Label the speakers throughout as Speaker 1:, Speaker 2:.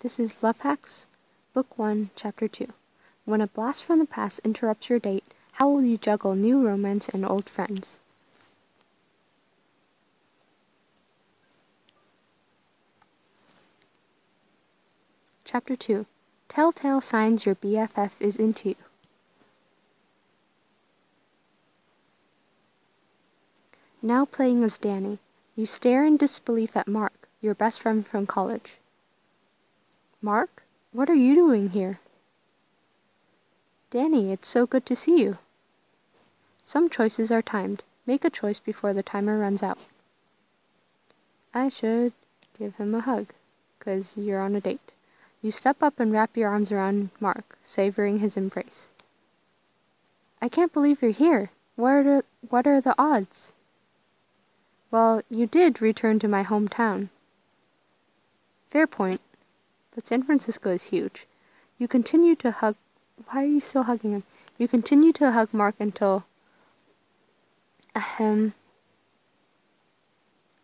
Speaker 1: This is Love Hacks, Book 1, Chapter 2. When a blast from the past interrupts your date, how will you juggle new romance and old friends? Chapter 2. Telltale signs your BFF is into you. Now playing as Danny, you stare in disbelief at Mark, your best friend from college. Mark, what are you doing here? Danny, it's so good to see you. Some choices are timed. Make a choice before the timer runs out. I should give him a hug, 'cause you're on a date. You step up and wrap your arms around Mark, savoring his embrace. I can't believe you're here. What are the odds? Well, you did return to my hometown. Fair point, but San Francisco is huge. You continue to hug... Why are you still hugging him? You continue to hug Mark until...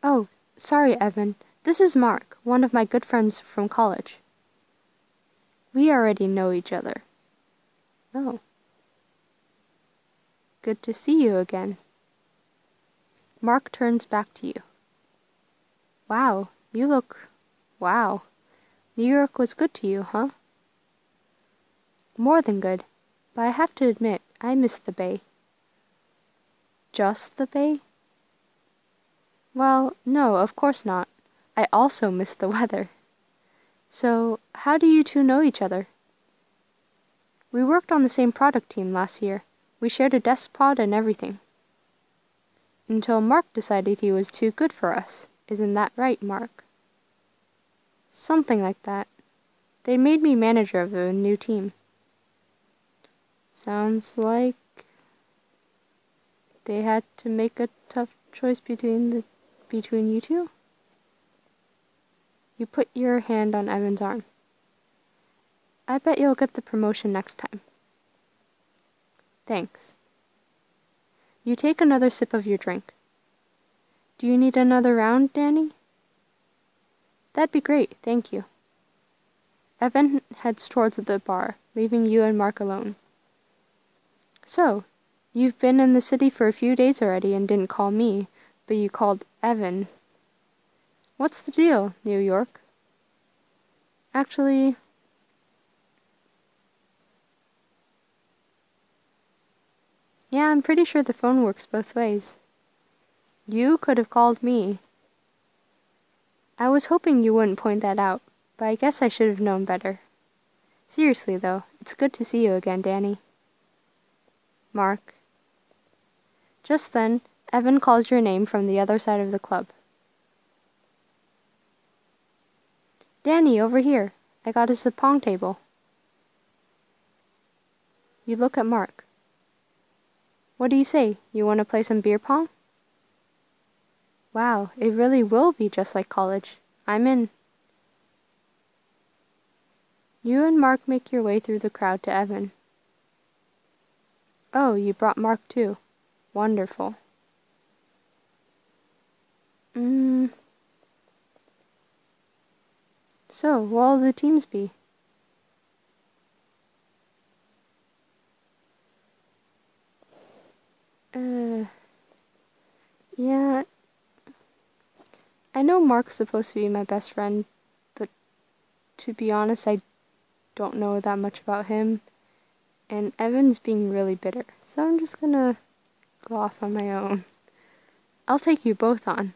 Speaker 1: Oh, sorry, Evan. This is Mark, one of my good friends from college. We already know each other. Oh. Good to see you again. Mark turns back to you. Wow, you look... Wow. New York was good to you, huh? More than good, but I have to admit, I miss the Bay. Just the Bay? Well, no, of course not. I also miss the weather. So, how do you two know each other? We worked on the same product team last year. We shared a desk pod and everything. Until Mark decided he was too good for us. Isn't that right, Mark? Something like that. They made me manager of the new team. Sounds like they had to make a tough choice between you two? You put your hand on Evan's arm. I bet you'll get the promotion next time. Thanks. You take another sip of your drink. Do you need another round, Danny? That'd be great, thank you. Evan heads towards the bar, leaving you and Mark alone. So, you've been in the city for a few days already and didn't call me, but you called Evan. What's the deal, New York? Actually... Yeah, I'm pretty sure the phone works both ways. You could have called me. I was hoping you wouldn't point that out, but I guess I should have known better. Seriously, though, it's good to see you again, Danny. Mark. Just then, Evan calls your name from the other side of the club. Danny, over here. I got us a pong table. You look at Mark. What do you say? You want to play some beer pong? Wow, it really will be just like college. I'm in. You and Mark make your way through the crowd to Evan. Oh, you brought Mark too. Wonderful. So, what'll the teams be? Yeah... I know Mark's supposed to be my best friend, but to be honest, I don't know that much about him. And Evan's being really bitter, so I'm just gonna go off on my own. I'll take you both on.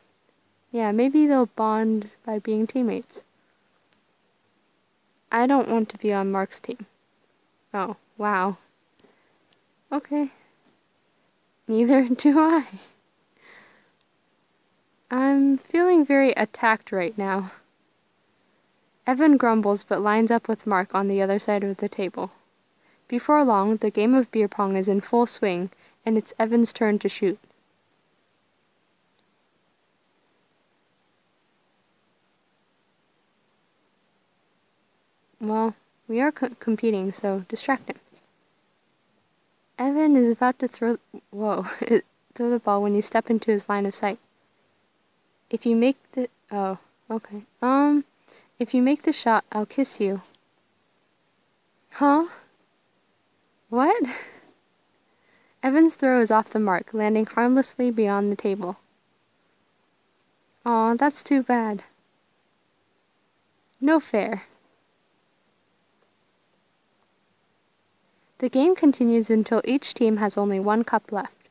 Speaker 1: Yeah, maybe they'll bond by being teammates. I don't want to be on Mark's team. Oh, wow. Okay. Neither do I. I'm feeling very attacked right now. Evan grumbles but lines up with Mark on the other side of the table. Before long, the game of beer pong is in full swing, and it's Evan's turn to shoot. Well, we are competing, so distract him. Evan is about to throw the ball when you step into his line of sight. If you make the... Oh, okay. If you make the shot, I'll kiss you. Huh? What? Evan's throw is off the mark, landing harmlessly beyond the table. Aw, that's too bad. No fair. The game continues until each team has only one cup left.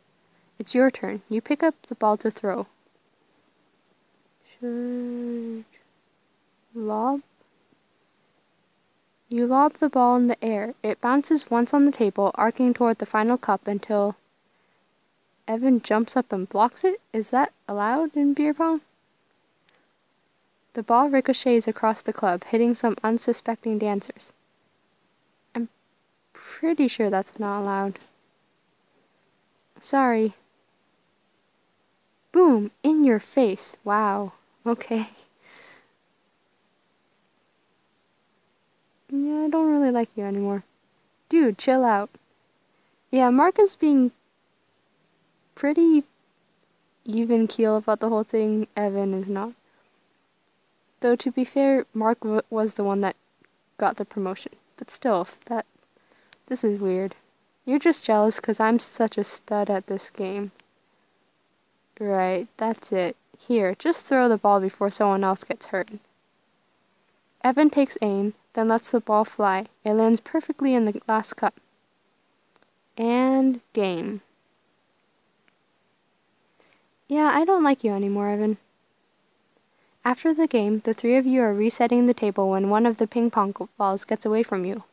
Speaker 1: It's your turn. You pick up the ball to throw. Lob? You lob the ball in the air. It bounces once on the table, arcing toward the final cup until Evan jumps up and blocks it? Is that allowed in beer pong? The ball ricochets across the club, hitting some unsuspecting dancers. I'm pretty sure that's not allowed. Sorry. Boom! In your face. Wow. Okay. Yeah, I don't really like you anymore. Dude, chill out. Yeah, Mark is being pretty even keel about the whole thing. Evan is not. Though to be fair, Mark was the one that got the promotion. But still, this is weird. You're just jealous because I'm such a stud at this game. Right, that's it. Here, just throw the ball before someone else gets hurt. Evan takes aim, then lets the ball fly. It lands perfectly in the last cup. And game. Yeah, I don't like you anymore, Evan. After the game, the three of you are resetting the table when one of the ping pong balls gets away from you.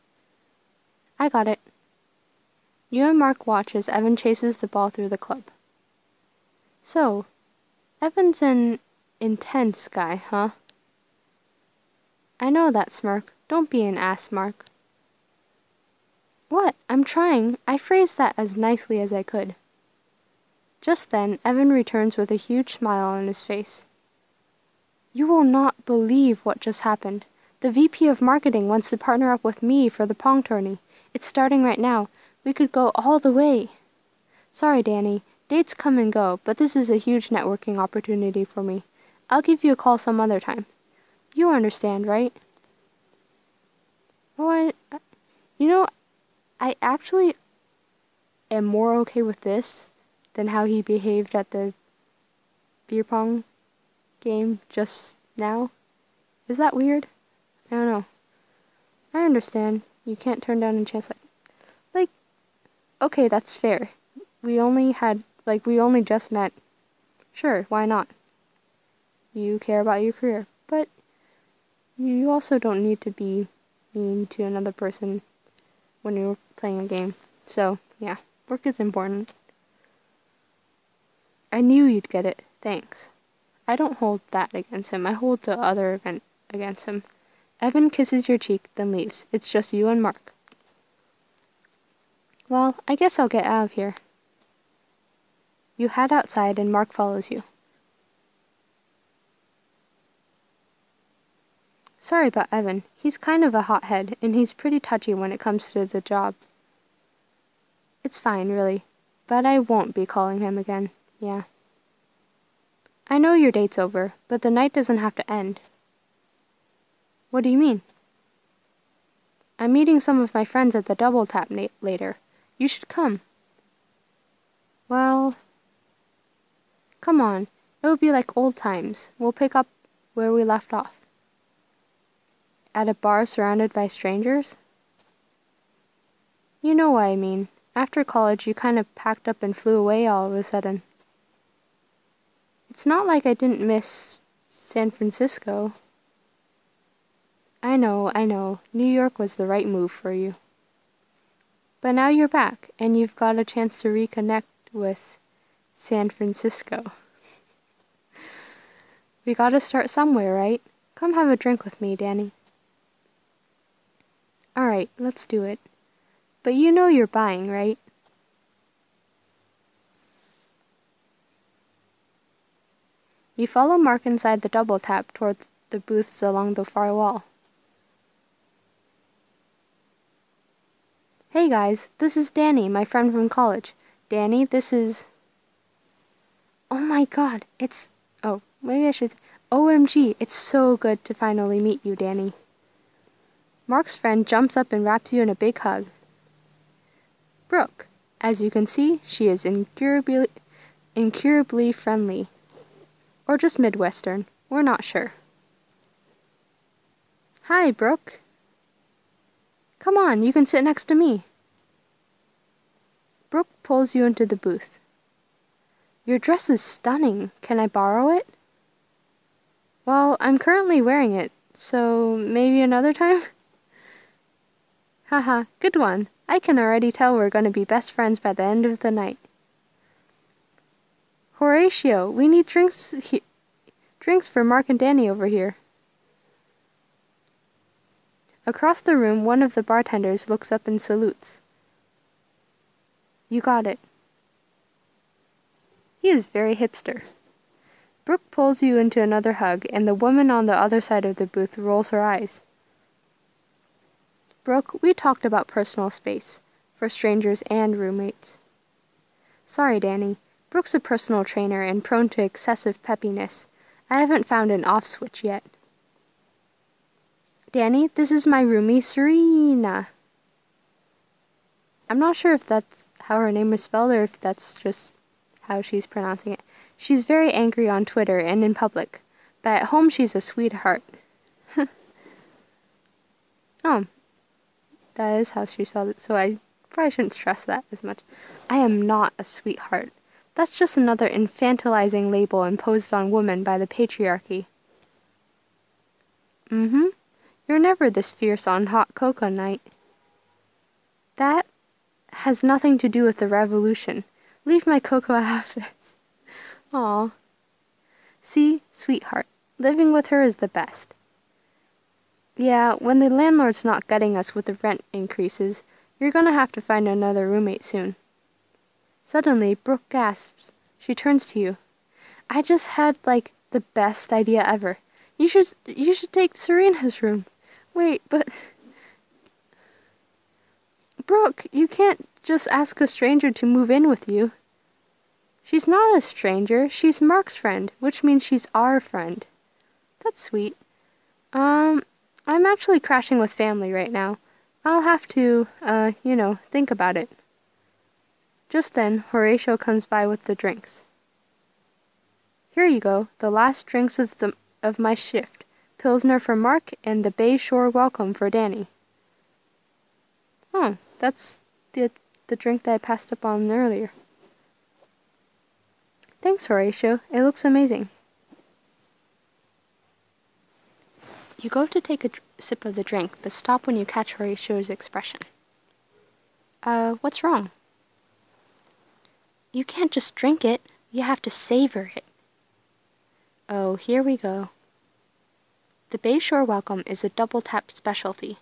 Speaker 1: I got it. You and Mark watch as Evan chases the ball through the club. So, Evan's an intense guy, huh? I know that, Smirk. Don't be an ass, Mark. What? I'm trying. I phrased that as nicely as I could. Just then, Evan returns with a huge smile on his face. You will not believe what just happened. The VP of Marketing wants to partner up with me for the Pong tourney. It's starting right now. We could go all the way. Sorry, Danny. Dates come and go, but this is a huge networking opportunity for me. I'll give you a call some other time. You understand, right? Oh, I actually am more okay with this than how he behaved at the beer pong game just now. Is that weird? I don't know. I understand. You can't turn down a chance like, okay, that's fair. We only just met. Sure, why not? You care about your career, but you also don't need to be mean to another person when you're playing a game. So, yeah, work is important. I knew you'd get it. Thanks. I don't hold that against him. I hold the other event against him. Evan kisses your cheek, then leaves. It's just you and Mark. Well, I guess I'll get out of here. You head outside and Mark follows you. Sorry about Evan. He's kind of a hothead, and he's pretty touchy when it comes to the job. It's fine, really. But I won't be calling him again. Yeah. I know your date's over, but the night doesn't have to end. What do you mean? I'm meeting some of my friends at the Double Tap later. You should come. Well, come on. It'll be like old times. We'll pick up where we left off. At a bar surrounded by strangers? You know what I mean. After college, you kind of packed up and flew away all of a sudden. It's not like I didn't miss San Francisco. I know. New York was the right move for you. But now you're back, and you've got a chance to reconnect with San Francisco. We gotta start somewhere, right? Come have a drink with me, Danny. Alright, let's do it. But you know you're buying, right? You follow Mark inside the Double Tap towards the booths along the far wall. Hey guys, this is Danny, my friend from college. Danny, this is... Oh my god, it's... Oh, maybe I should... OMG, it's so good to finally meet you, Danny. Mark's friend jumps up and wraps you in a big hug. Brooke, as you can see, she is incurably friendly. Or just Midwestern, we're not sure. Hi, Brooke. Come on, you can sit next to me. Brooke pulls you into the booth. Your dress is stunning. Can I borrow it? Well, I'm currently wearing it, so maybe another time? Haha, good one. I can already tell we're going to be best friends by the end of the night. Horatio, we need drinks for Mark and Danny over here. Across the room, one of the bartenders looks up and salutes. You got it. He is very hipster. Brooke pulls you into another hug, and the woman on the other side of the booth rolls her eyes. Brooke, we talked about personal space, for strangers and roommates. Sorry, Danny. Brooke's a personal trainer and prone to excessive peppiness. I haven't found an off switch yet. Danny, this is my roomie, Serena. I'm not sure if that's how her name is spelled or if that's just how she's pronouncing it. She's very angry on Twitter and in public, but at home she's a sweetheart. Oh, that is how she spelled it, so I probably shouldn't stress that as much. I am not a sweetheart. That's just another infantilizing label imposed on women by the patriarchy. You're never this fierce on hot cocoa night. That has nothing to do with the revolution. Leave my cocoa out of this. Aw. See, sweetheart, living with her is the best. Yeah, when the landlord's not getting us with the rent increases, you're gonna have to find another roommate soon. Suddenly, Brooke gasps. She turns to you. I just had, the best idea ever. You should take Serena's room. Wait, but... Brooke, you can't just ask a stranger to move in with you. She's not a stranger. She's Mark's friend, which means she's our friend. That's sweet. I'm actually crashing with family right now. I'll have to, think about it. Just then, Horatio comes by with the drinks. Here you go, the last drinks of my shift. Pilsner for Mark and the Bay Shore Welcome for Danny. Oh, that's the drink that I passed up on earlier. Thanks, Horatio. It looks amazing. You go to take a sip of the drink, but stop when you catch Horatio's expression. What's wrong? You can't just drink it. You have to savor it. Oh, here we go. The Bay Shore Welcome is a double tap specialty.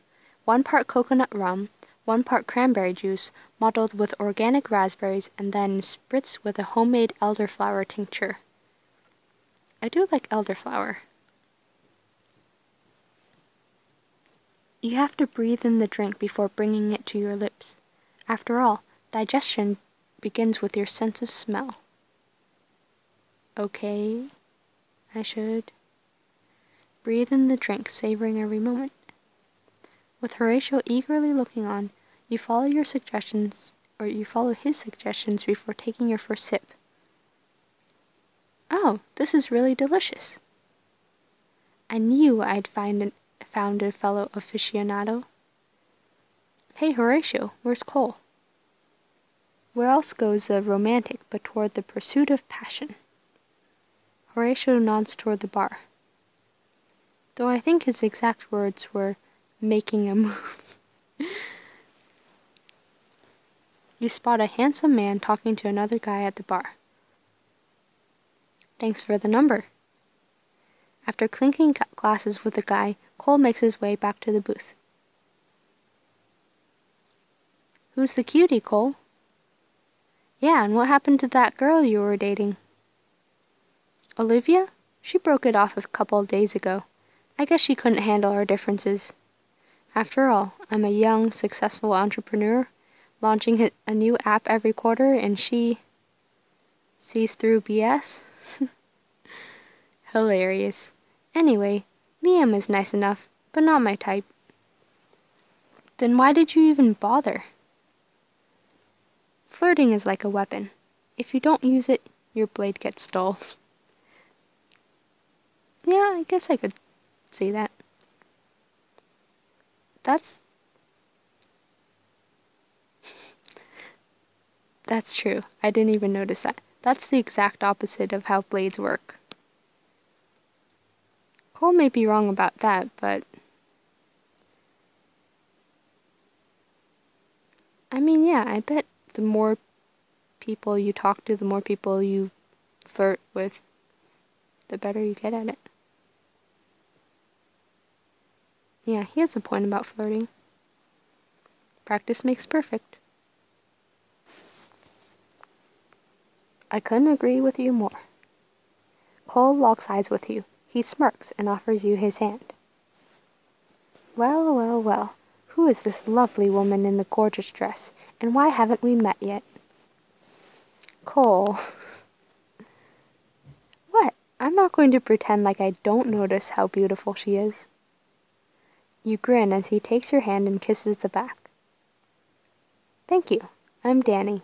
Speaker 1: 1 part coconut rum, 1 part cranberry juice, mottled with organic raspberries, and then spritzed with a homemade elderflower tincture. I do like elderflower. You have to breathe in the drink before bringing it to your lips. After all, digestion begins with your sense of smell. Okay, I should. Breathe in the drink, savoring every moment. With Horatio eagerly looking on, you follow his suggestions before taking your first sip. Oh, this is really delicious. I knew I'd found a fellow aficionado. Hey, Horatio, where's Cole? Where else goes a romantic but toward the pursuit of passion? Horatio nods toward the bar. Though I think his exact words were, making a move. You spot a handsome man talking to another guy at the bar. Thanks for the number. After clinking glasses with the guy, Cole makes his way back to the booth. Who's the cutie, Cole? Yeah, and what happened to that girl you were dating? Olivia? She broke it off a couple of days ago. I guess she couldn't handle our differences. After all, I'm a young, successful entrepreneur, launching a new app every quarter, and she sees through BS? Hilarious. Anyway, Liam is nice enough, but not my type. Then why did you even bother? Flirting is like a weapon. If you don't use it, your blade gets dull. Yeah, I guess I could say that. That's true. I didn't even notice that. That's the exact opposite of how blades work. Cole may be wrong about that, but I mean, yeah, I bet the more people you talk to, the more people you flirt with, the better you get at it. Yeah, he has a point about flirting. Practice makes perfect. I couldn't agree with you more. Cole locks eyes with you. He smirks and offers you his hand. Well, well, well. Who is this lovely woman in the gorgeous dress, and why haven't we met yet? Cole. What? I'm not going to pretend like I don't notice how beautiful she is. You grin as he takes your hand and kisses the back. Thank you. I'm Danny.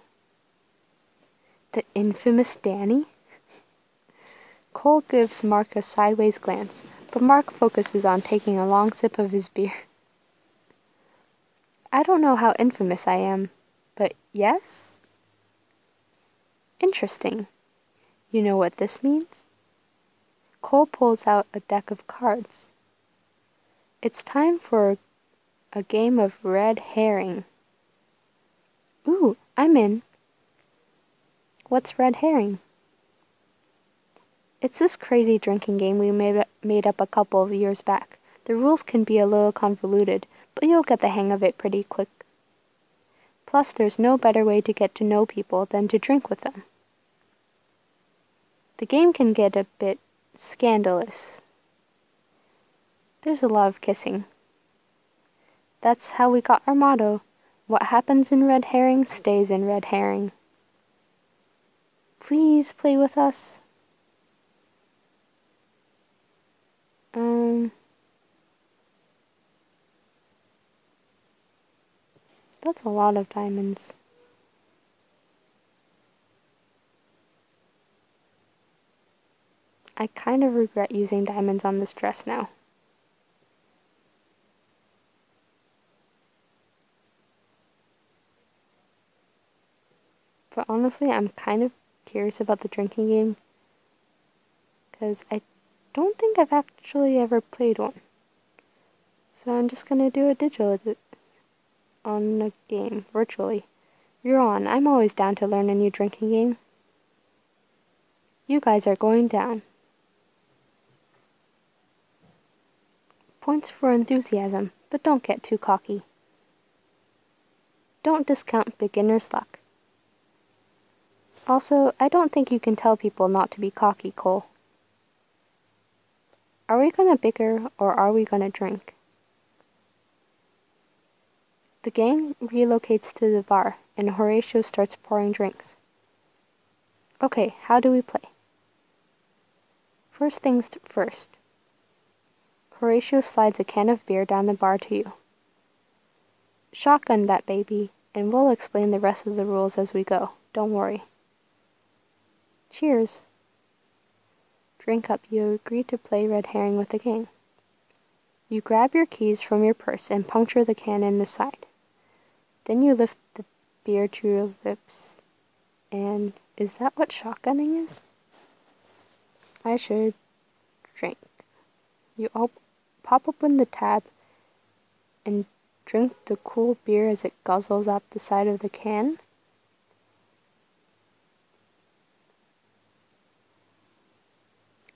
Speaker 1: The infamous Danny? Cole gives Mark a sideways glance, but Mark focuses on taking a long sip of his beer. I don't know how infamous I am, but yes? Interesting. You know what this means? Cole pulls out a deck of cards. It's time for a game of red herring. Ooh, I'm in. What's red herring? It's this crazy drinking game we made up a couple of years back. The rules can be a little convoluted, but you'll get the hang of it pretty quick. Plus, there's no better way to get to know people than to drink with them. The game can get a bit scandalous. There's a lot of kissing. That's how we got our motto. What happens in red herring stays in red herring. Please play with us. That's a lot of diamonds. I kind of regret using diamonds on this dress now. But honestly, I'm kind of curious about the drinking game, because I don't think I've actually ever played one. So I'm just gonna do a digital on a game, virtually. You're on. I'm always down to learn a new drinking game. You guys are going down. Points for enthusiasm, but don't get too cocky. Don't discount beginner's luck. Also, I don't think you can tell people not to be cocky, Cole. Are we gonna bicker or are we gonna drink? The gang relocates to the bar, and Horatio starts pouring drinks. Okay, how do we play? First things first. Horatio slides a can of beer down the bar to you. Shotgun that baby, and we'll explain the rest of the rules as we go. Don't worry. Cheers. Drink up, you agree to play red herring with the gang. You grab your keys from your purse and puncture the can in the side. Then you lift the beer to your lips. And is that what shotgunning is? I should drink. You all pop open the tab and drink the cool beer as it guzzles out the side of the can.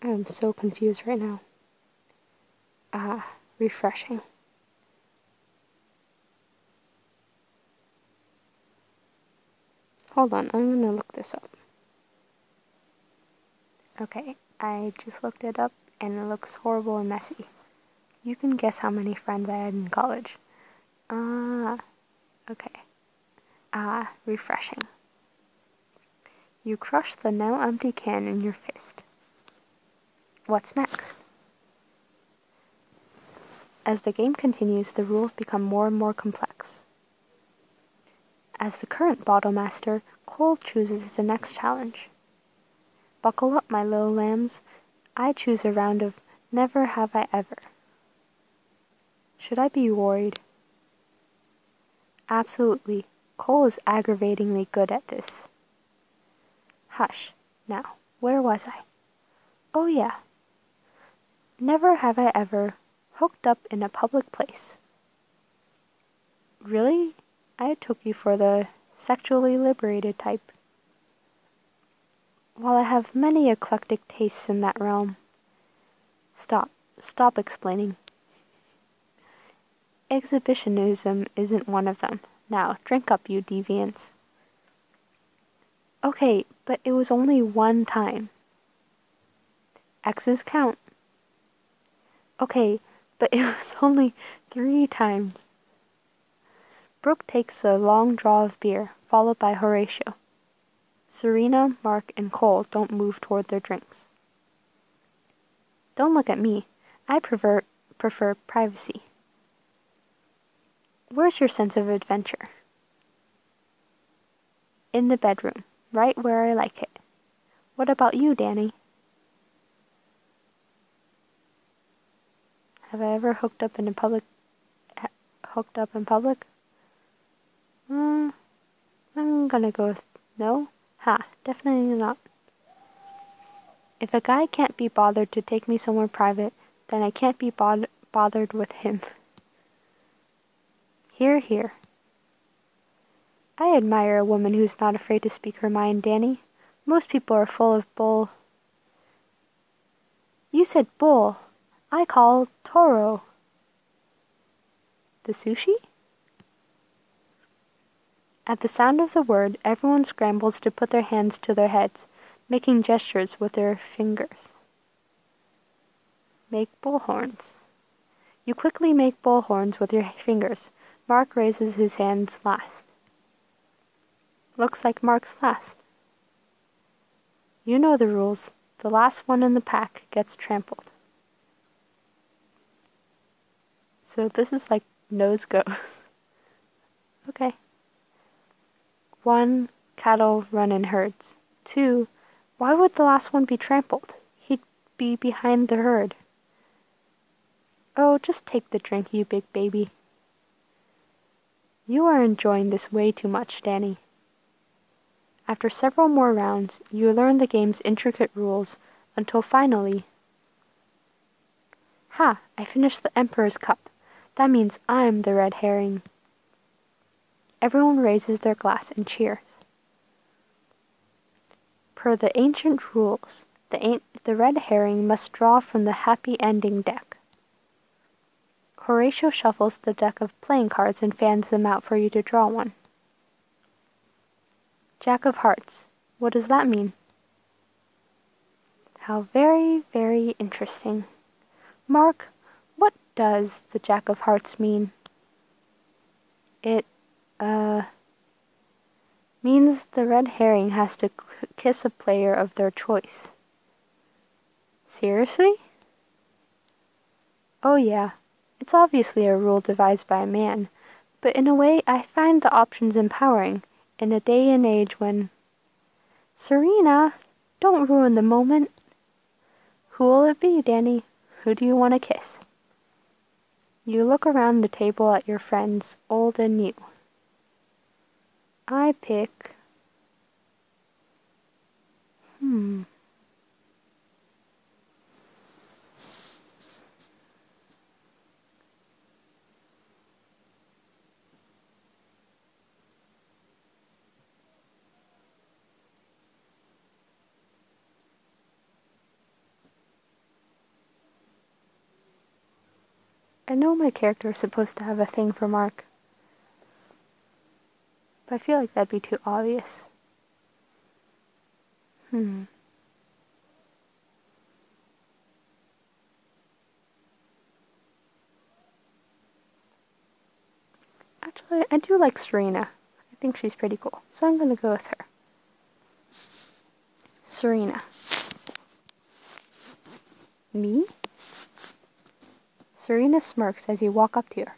Speaker 1: I am so confused right now. Refreshing. Hold on, I'm gonna look this up. Okay, I just looked it up and it looks horrible and messy. You can guess how many friends I had in college. Okay. Refreshing. You crush the now empty can in your fist. What's next? As the game continues, the rules become more and more complex. As the current Bottle Master, Cole chooses the next challenge. Buckle up, my little lambs. I choose a round of Never Have I Ever. Should I be worried? Absolutely. Cole is aggravatingly good at this. Hush. Now, where was I? Oh yeah. Never have I ever hooked up in a public place. Really? I took you for the sexually liberated type. While I have many eclectic tastes in that realm. Stop explaining. Exhibitionism isn't one of them. Now, drink up, you deviants. Okay, but it was only one time. X's count. Okay, but it was only 3 times. Brooke takes a long draw of beer, followed by Horatio. Serena, Mark, and Cole don't move toward their drinks. Don't look at me. I prefer privacy. Where's your sense of adventure? In the bedroom, right where I like it. What about you, Danny? Have I ever hooked up in public? I'm gonna go with no. Definitely not. If a guy can't be bothered to take me somewhere private, then I can't be bothered with him. Hear, hear. I admire a woman who's not afraid to speak her mind, Danny. Most people are full of bull. You said bull. I call toro. The sushi? At the sound of the word, everyone scrambles to put their hands to their heads, making gestures with their fingers. Make bullhorns. You quickly make bullhorns with your fingers. Mark raises his hands last. Looks like Mark's last. You know the rules. The last one in the pack gets trampled. So this is like nose goes. Okay. 1, cattle run in herds. 2, why would the last one be trampled? He'd be behind the herd. Oh, just take the drink, you big baby. You are enjoying this way too much, Danny. After several more rounds, you learn the game's intricate rules until finally... I finished the Emperor's Cup. That means I'm the red herring. Everyone raises their glass and cheers. Per the ancient rules, the red herring must draw from the happy ending deck. Horatio shuffles the deck of playing cards and fans them out for you to draw one. Jack of Hearts. What does that mean? How very, very interesting. Mark, what does the Jack of Hearts mean? It, means the red herring has to kiss a player of their choice. Seriously? Oh yeah, it's obviously a rule devised by a man, but in a way I find the options empowering in a day and age when... Serena, don't ruin the moment. Who will it be, Danny? Who do you want to kiss? You look around the table at your friends, old and new. I pick... I know my character is supposed to have a thing for Mark, but I feel like that'd be too obvious. Actually, I do like Serena. I think she's pretty cool, so I'm gonna go with her. Serena. Me? Serena smirks as you walk up to her.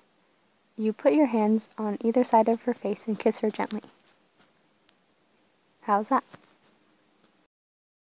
Speaker 1: You put your hands on either side of her face and kiss her gently. How's that?